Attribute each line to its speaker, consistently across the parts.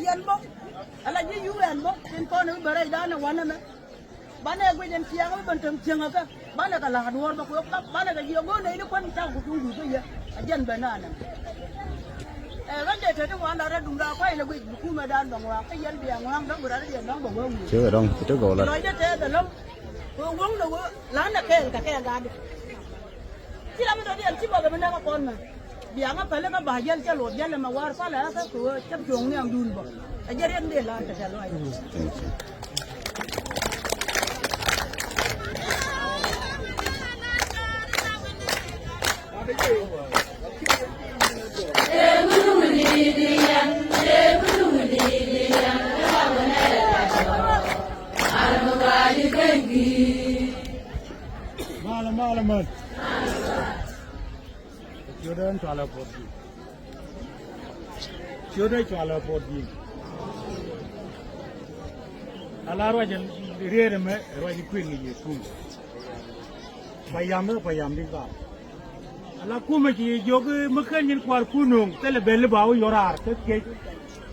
Speaker 1: yen bo ala ji UN bo tin ko no bare da na wana me bana gwe den tiang ba bantam tiang ka bana ka la duor ba ko ka bana ka yo go ne ni kon ta ku du ko ya ajan banana ran de te wana ra dum da kai la gwe ku ma dan bang wa ka yen bi ang lang da bura de no bo wo
Speaker 2: chưa đâu chứ gọi là
Speaker 1: nói te da lam ko wong no la na ke ka ke ga di ti la me do di ti bo ga na ka kon ma biang apa le ka bahagian cha lot yan ma war fa la ka ko chap jong ne am dun bo ajaren de la ta cha loi
Speaker 3: Malam. Children chala podi. Children chala podi. Alarwa jan rere me rwa kwing ni ku. Payam di ka. Ala ku me ji jog makan yin kwar kunung tele bel bawo yorar te ke.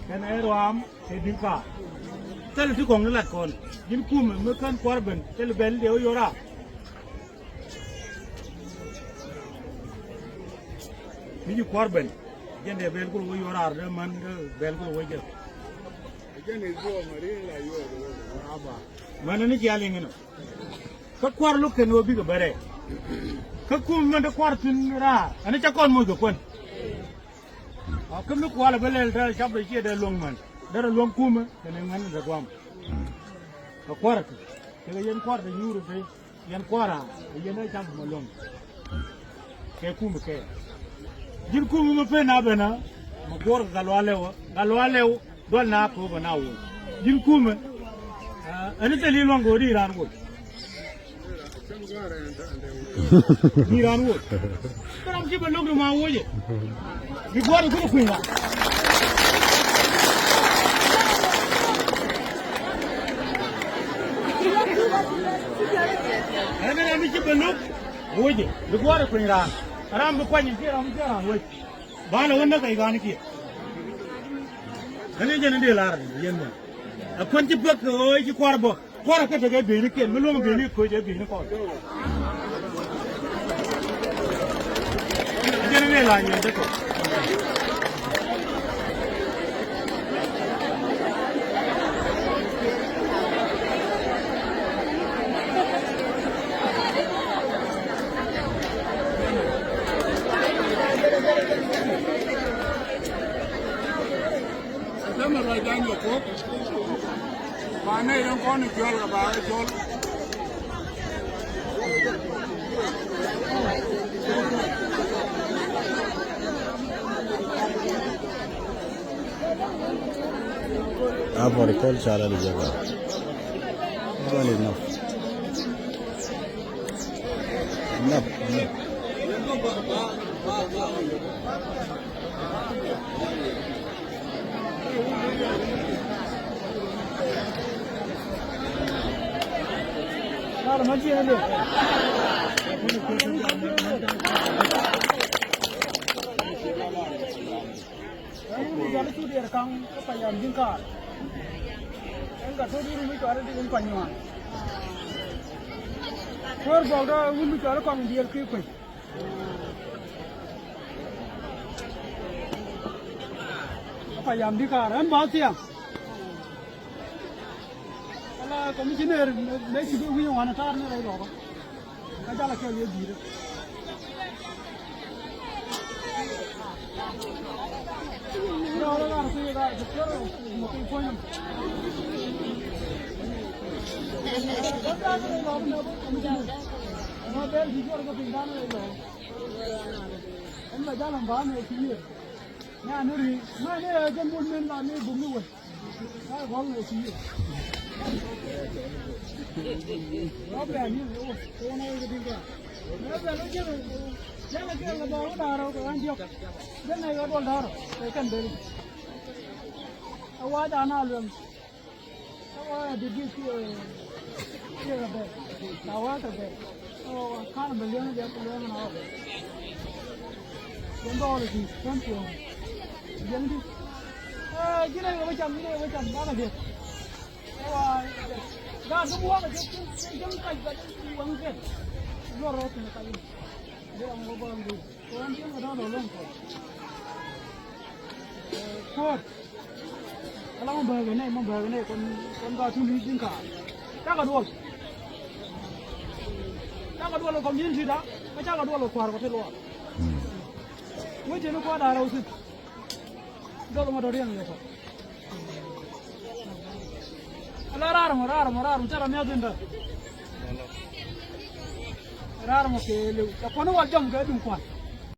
Speaker 3: Kan erwam te di ka. Tele tu kong lat kon. Yin ku me makan kwar ben tele bel de yorar. Miji korban jende bel ko wo yorar de man bel ko wo je jende zo mari la yo aba man ni jali ngino ka kwar lu ken wo bi ko bare ka kum man de kwar tin ra ani cha kon mo ko kon a kum lu kwala belel da chab de che de long man da long kuma ne man da kwam ka kwar ke yen kwar de yuru de yen kwara yen ai chab mo long ke kuma ke jin ku mu fe na bena ma gor galwalewo dol na ko bana wo jin ku mu ani tali longo ri ran go ni ran wo taram ji ba longo ma wo ye bi gor ko ku la ani ni ji ba longo wo ye bi gor ko ran Ram bu kwani ki ram jara wai ba la wanda kai gani ki kane jene de lar yen ne a kwanti bak o ji kwarbo kwara ka daga be ni ken mu lo be ni ko je be ni ko jene ne la nyen de ko Mana yang kau ni jual ke bagai jual.
Speaker 2: Apa recall cara dijaga? Boleh enough.
Speaker 3: Cara macam ni. Jadi tu dia rekang payam jingkar. Enggak tu dia ni cara dia panjang. Kor bawa ulu cara kang dia kau. Payam jingkar, an bahasa. Commissioner, let's do we want to turn it over. I got to kill you. No, I don't see that. The girl looking for him. No, there he's got to go down the road. I'm not down on Barney here. Now, no, my name would not need to move. I want to see you. Nó về như vậy, cô này cái gì cả? Nó về nó chưa, chắc là kia là bao nó đào đâu, cái anh chưa? Cái này có bao đào, cái cần đấy. Awal dah nak lem, awal di kia là bè, awal là bè, kan belian dia belian mana? Yang bawa lagi, kan tu, yang di,
Speaker 1: gina ga macam ba ga je wa ga su buwa ga jin kai ga wange zo ro ta kai da mu ba mu ko an jin da lon ko ko ala mo ba ga ne kon ga tu li din ka ta ga do ko min ji da ma ta ga do lo kwar ko te lo mo je no ko da ra usi do mo do riang yo ko ala raram tara me adunda raram ke le ko no wal jam ga dum kwa